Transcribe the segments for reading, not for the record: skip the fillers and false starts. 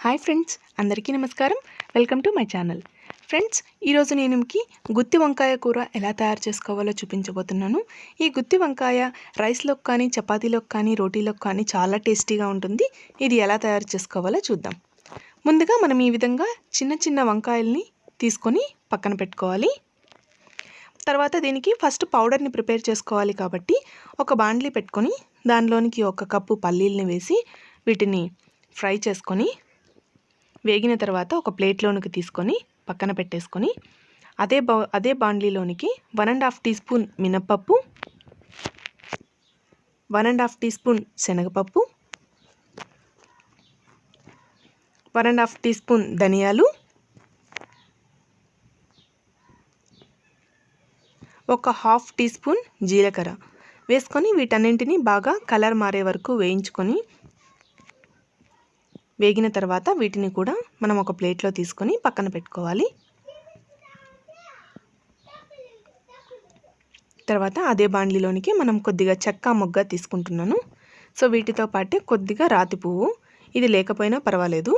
Hi friends, అందరికీ నమస్కారం. Welcome to my channel. Friends, ఈరోజు నేను మీకు గుత్తి వంకాయ కూర ఎలా తయారు చేసుకోవాలో చూపించబోతున్నాను. ఈ గుత్తి వంకాయ రైస్లోకి కానీ, చపాతీలోకి కానీ, రోటీలోకి కానీ చాలా టేస్టీగా ఉంటుంది. ఇది ఎలా తయారు చేసుకోవాలో చూద్దాం. ముందుగా మనం ఈ విధంగా చిన్న చిన్న వంకాయల్ని తీసుకొని పక్కన పెట్టుకోవాలి. తర్వాత దీనికి ఫస్ట్ పౌడర్ని ప్రిపేర్ చేసుకోవాలి కాబట్టి ఒక బాండ్లీ పెట్టుకొని దానిలోనికి 1 కప్పు పల్లీల్ని వేసి వీటిని ఫ్రై చేసుకొని వేగిన తర్వాత ఒక ప్లేట్లోనికి తీసుకొని పక్కన పెట్టేసుకొని అదే బాండ్లీలోనికి 1.5 టీ స్పూన్ మినప్పప్పు, 1.5 టీ స్పూన్ శనగపప్పు, 1.5 టీ స్పూన్ ధనియాలు, ఒక 1/2 టీ స్పూన్ జీలకర్ర వేసుకొని వీటన్నింటినీ బాగా కలర్ మారే వరకు వేయించుకొని వేగిన తర్వాత వీటిని కూడా మనం ఒక ప్లేట్లో తీసుకొని పక్కన పెట్టుకోవాలి. తర్వాత అదే బాండ్లీలోనికి మనం కొద్దిగా చెక్క మొగ్గ తీసుకుంటున్నాను. సో వీటితో పాటే కొద్దిగా రాతి పువ్వు, ఇది లేకపోయినా పర్వాలేదు.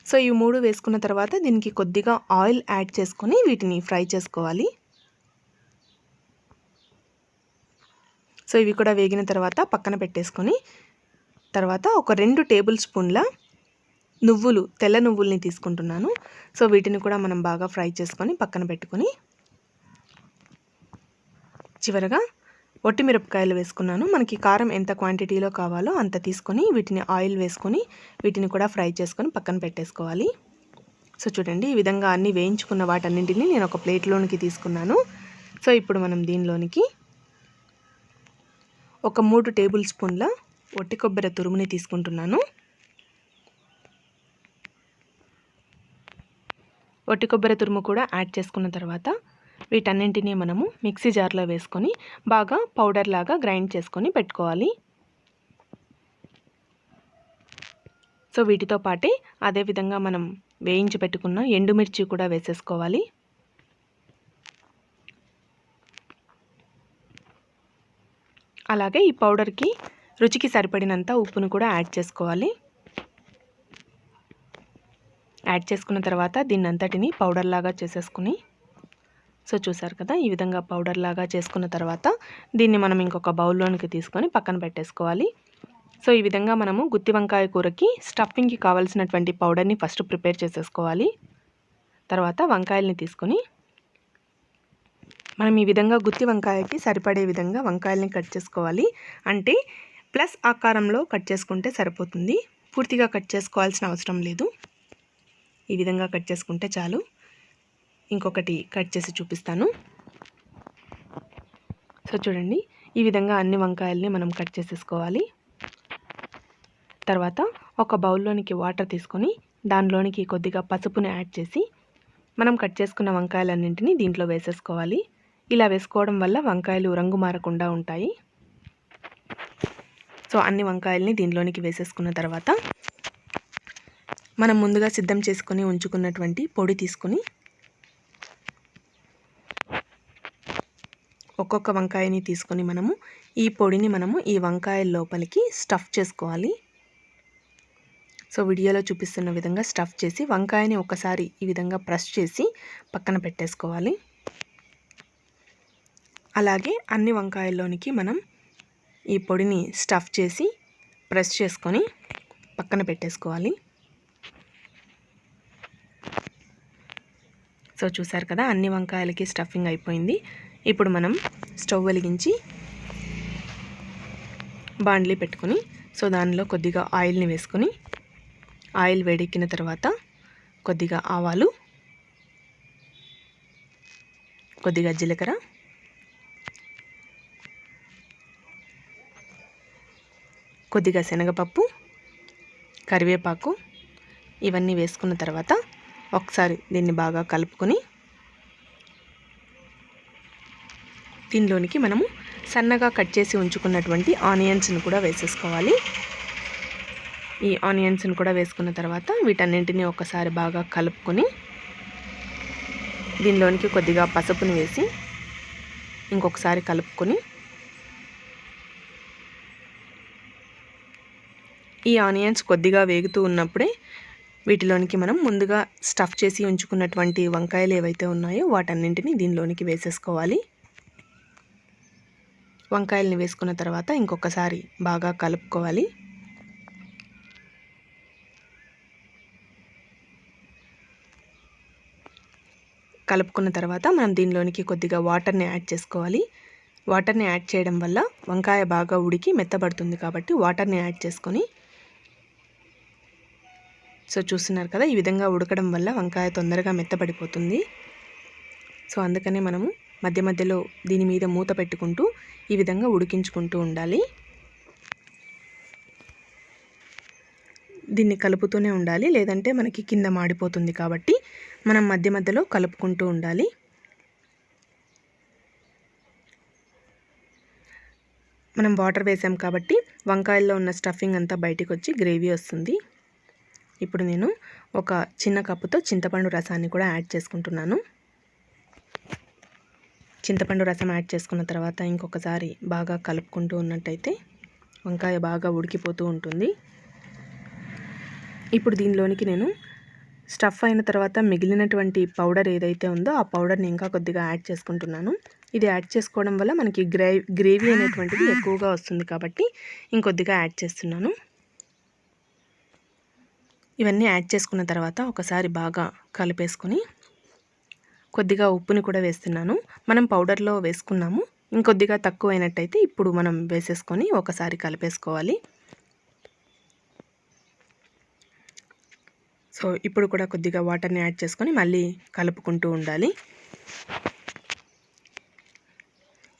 సో ఈ 3 వేసుకున్న తర్వాత దీనికి కొద్దిగా ఆయిల్ యాడ్ చేసుకొని వీటిని ఫ్రై చేసుకోవాలి. సో ఇవి కూడా వేగిన తర్వాత పక్కన పెట్టేసుకొని తర్వాత ఒక 2 టేబుల్ స్పూన్ల తెల్ల నువ్వుల్ని తీసుకుంటున్నాను. సో వీటిని కూడా మనం బాగా ఫ్రై చేసుకొని పక్కన పెట్టుకొని చివరగా ఒట్టిమిరపకాయలు వేసుకున్నాను. మనకి కారం ఎంత క్వాంటిటీలో కావాలో అంత తీసుకొని వీటిని ఆయిల్ వేసుకొని వీటిని కూడా ఫ్రై చేసుకొని పక్కన పెట్టేసుకోవాలి. సో చూడండి, ఈ విధంగా అన్నీ వేయించుకున్న వాటన్నింటినీ నేను ఒక ప్లేట్లోనికి తీసుకున్నాను. సో ఇప్పుడు మనం దీనిలోనికి ఒక 3 టేబుల్ స్పూన్ల ఒట్టి కొబ్బరి తురుముని తీసుకుంటున్నాను. ఒట్టి కొబ్బరి తురుము కూడా యాడ్ చేసుకున్న తర్వాత వీటన్నింటినీ మనము మిక్సీ జార్లో వేసుకొని బాగా పౌడర్ లాగా గ్రైండ్ చేసుకొని పెట్టుకోవాలి. సో వీటితో పాటే అదేవిధంగా మనం వేయించి పెట్టుకున్న ఎండుమిర్చి కూడా వేసేసుకోవాలి. అలాగే ఈ పౌడర్కి రుచికి సరిపడినంత ఉప్పును కూడా యాడ్ చేసుకోవాలి. యాడ్ చేసుకున్న తర్వాత దీన్ని అంతటిని పౌడర్ లాగా చేసేసుకుని సో చూసారు కదా, ఈ విధంగా పౌడర్ లాగా చేసుకున్న తర్వాత దీన్ని మనం ఇంకొక బౌల్లోనికి తీసుకొని పక్కన పెట్టేసుకోవాలి. సో ఈ విధంగా మనము గుత్తి వంకాయ కూరకి స్టఫింగ్కి కావాల్సినటువంటి పౌడర్ని ఫస్ట్ ప్రిపేర్ చేసేసుకోవాలి. తర్వాత వంకాయల్ని తీసుకొని మనం ఈ విధంగా గుత్తి వంకాయకి సరిపడే విధంగా వంకాయల్ని కట్ చేసుకోవాలి. అంటే ప్లస్ ఆకారంలో కట్ చేసుకుంటే సరిపోతుంది, పూర్తిగా కట్ చేసుకోవాల్సిన అవసరం లేదు. ఈ విధంగా కట్ చేసుకుంటే చాలు. ఇంకొకటి కట్ చేసి చూపిస్తాను. సో చూడండి, ఈ విధంగా అన్ని వంకాయల్ని మనం కట్ చేసేసుకోవాలి. తర్వాత ఒక బౌల్లోనికి వాటర్ తీసుకొని దానిలోనికి కొద్దిగా పసుపుని యాడ్ చేసి మనం కట్ చేసుకున్న వంకాయలన్నింటినీ దీంట్లో వేసేసుకోవాలి. ఇలా వేసుకోవడం వల్ల వంకాయలు రంగు మారకుండా ఉంటాయి. సో అన్ని వంకాయల్ని దీనిలోనికి వేసేసుకున్న తర్వాత మనం ముందుగా సిద్ధం చేసుకొని ఉంచుకున్నటువంటి పొడి తీసుకొని ఒక్కొక్క వంకాయని తీసుకొని మనము ఈ పొడిని ఈ వంకాయ లోపలికి స్టఫ్ చేసుకోవాలి. సో వీడియోలో చూపిస్తున్న విధంగా స్టఫ్ చేసి వంకాయని ఒకసారి ఈ విధంగా ప్రెస్ చేసి పక్కన పెట్టేసుకోవాలి. అలాగే అన్ని వంకాయల్లోనికి మనం ఈ పొడిని స్టఫ్ చేసి ప్రెస్ చేసుకొని పక్కన పెట్టేసుకోవాలి. సో చూసారు కదా, అన్ని వంకాయలకి స్టఫింగ్ అయిపోయింది. ఇప్పుడు మనం స్టవ్ వెలిగించి బాండ్లీ పెట్టుకొని సో దానిలో కొద్దిగా ఆయిల్ని వేసుకొని ఆయిల్ వేడెక్కిన తర్వాత కొద్దిగా ఆవాలు, కొద్దిగా జీలకర్ర, కొద్దిగా శనగపప్పు, కరివేపాకు ఇవన్నీ వేసుకున్న తర్వాత ఒకసారి దీన్ని బాగా కలుపుకొని దీనిలోనికి మనము సన్నగా కట్ చేసి ఉంచుకున్నటువంటి ఆనియన్స్ని కూడా వేసేసుకోవాలి. ఈ ఆనియన్స్ని కూడా వేసుకున్న తర్వాత వీటన్నింటినీ ఒకసారి బాగా కలుపుకొని దీనిలోనికి కొద్దిగా పసుపుని వేసి ఇంకొకసారి కలుపుకొని ఈ ఆనియన్స్ కొద్దిగా వేగుతూ ఉన్నప్పుడే వీటిలోనికి మనం ముందుగా స్టఫ్ చేసి ఉంచుకున్నటువంటి వంకాయలు ఏవైతే ఉన్నాయో వాటన్నింటినీ దీనిలోనికి వేసేసుకోవాలి. వంకాయల్ని వేసుకున్న తర్వాత ఇంకొకసారి బాగా కలుపుకోవాలి. కలుపుకున్న తర్వాత మనం దీనిలోనికి కొద్దిగా వాటర్ని యాడ్ చేసుకోవాలి. వాటర్ని యాడ్ చేయడం వల్ల వంకాయ బాగా ఉడికి మెత్తబడుతుంది కాబట్టి వాటర్ని యాడ్ చేసుకొని, సో చూస్తున్నారు కదా, ఈ విధంగా ఉడకడం వల్ల వంకాయ తొందరగా మెత్తబడిపోతుంది. సో అందుకనే మనము మధ్య మధ్యలో దీని మీద మూత పెట్టుకుంటూ ఈ విధంగా ఉడికించుకుంటూ ఉండాలి. దీన్ని కలుపుతూనే ఉండాలి, లేదంటే మనకి కింద మాడిపోతుంది కాబట్టి మనం మధ్య మధ్యలో కలుపుకుంటూ ఉండాలి. మనం వాటర్ వేసాం కాబట్టి వంకాయల్లో ఉన్న స్టఫింగ్ అంతా బయటికి వచ్చి గ్రేవీ వస్తుంది. ఇప్పుడు నేను ఒక చిన్న కప్పుతో చింతపండు రసాన్ని కూడా యాడ్ చేసుకుంటున్నాను. చింతపండు రసం యాడ్ చేసుకున్న తర్వాత ఇంకొకసారి బాగా కలుపుకుంటూ ఉన్నట్టయితే వంకాయ బాగా ఉడికిపోతూ ఉంటుంది. ఇప్పుడు దీనిలోనికి నేను స్టఫ్ అయిన తర్వాత మిగిలినటువంటి పౌడర్ ఏదైతే ఉందో ఆ పౌడర్ని ఇంకా కొద్దిగా యాడ్ చేసుకుంటున్నాను. ఇది యాడ్ చేసుకోవడం వల్ల మనకి గ్రేవీ అనేటువంటిది ఎక్కువగా వస్తుంది కాబట్టి ఇంకొద్దిగా యాడ్ చేస్తున్నాను. ఇవన్నీ యాడ్ చేసుకున్న తర్వాత ఒకసారి బాగా కలిపేసుకొని కొద్దిగా ఉప్పుని కూడా వేస్తున్నాను. మనం పౌడర్లో వేసుకున్నాము, ఇంకొద్దిగా తక్కువ అయినట్టయితే ఇప్పుడు మనం వేసేసుకొని ఒకసారి కలిపేసుకోవాలి. సో ఇప్పుడు కూడా కొద్దిగా వాటర్ని యాడ్ చేసుకొని మళ్ళీ కలుపుకుంటూ ఉండాలి.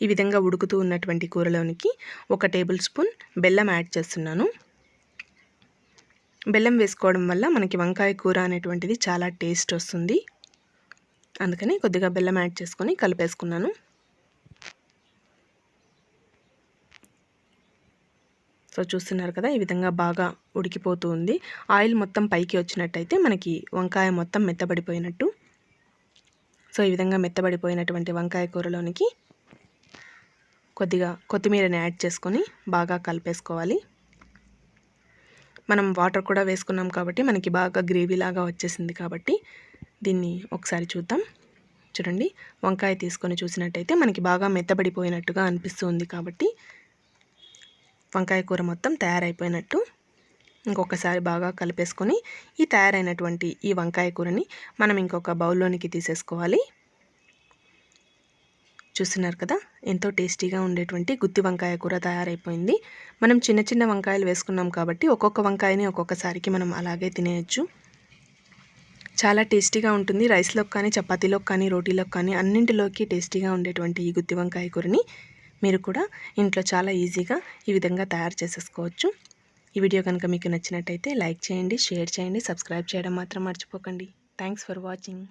ఈ విధంగా ఉడుకుతూ ఉన్నటువంటి కూరలోనికి 1 టేబుల్ స్పూన్ బెల్లం యాడ్ చేస్తున్నాను. బెల్లం వేసుకోవడం వల్ల మనకి వంకాయ కూర అనేటువంటిది చాలా టేస్ట్ వస్తుంది. అందుకని కొద్దిగా బెల్లం యాడ్ చేసుకొని కలిపేసుకున్నాను. సో చూస్తున్నారు కదా, ఈ విధంగా బాగా ఉడికిపోతూ ఉంది. ఆయిల్ మొత్తం పైకి వచ్చినట్టయితే మనకి వంకాయ మొత్తం మెత్తబడిపోయినట్టు. సో ఈ విధంగా మెత్తబడిపోయినటువంటి వంకాయ కూరలోనికి కొద్దిగా కొత్తిమీరని యాడ్ చేసుకొని బాగా కలిపేసుకోవాలి. మనం వాటర్ కూడా వేసుకున్నాం కాబట్టి మనకి బాగా గ్రేవీ లాగా వచ్చేసింది కాబట్టి దీన్ని ఒకసారి చూద్దాం. చూడండి, వంకాయ తీసుకొని చూసినట్టయితే మనకి బాగా మెత్తబడిపోయినట్టుగా అనిపిస్తుంది కాబట్టి వంకాయ కూర మొత్తం తయారైపోయినట్టు. ఇంకొకసారి బాగా కలిపేసుకొని ఈ తయారైనటువంటి ఈ వంకాయ కూరని మనం ఇంకొక బౌల్లోనికి తీసేసుకోవాలి. చూస్తున్నారు కదా, ఎంతో టేస్టీగా ఉండేటువంటి గుత్తి వంకాయ కూర తయారైపోయింది. మనం చిన్న చిన్న వంకాయలు వేసుకున్నాం కాబట్టి ఒక్కొక్క వంకాయని ఒక్కొక్కసారికి మనం అలాగే తినేయచ్చు. చాలా టేస్టీగా ఉంటుంది. రైస్లోకి కానీ, చపాతీలోకి కానీ, రోటీలోకి కానీ అన్నింటిలోకి టేస్టీగా ఉండేటువంటి ఈ గుత్తి వంకాయ కూరని మీరు కూడా ఇంట్లో చాలా ఈజీగా ఈ విధంగా తయారు చేసేసుకోవచ్చు. ఈ వీడియో కనుక మీకు నచ్చినట్టయితే లైక్ చేయండి, షేర్ చేయండి, సబ్స్క్రైబ్ చేయడం మాత్రం మర్చిపోకండి. Thanks for watching.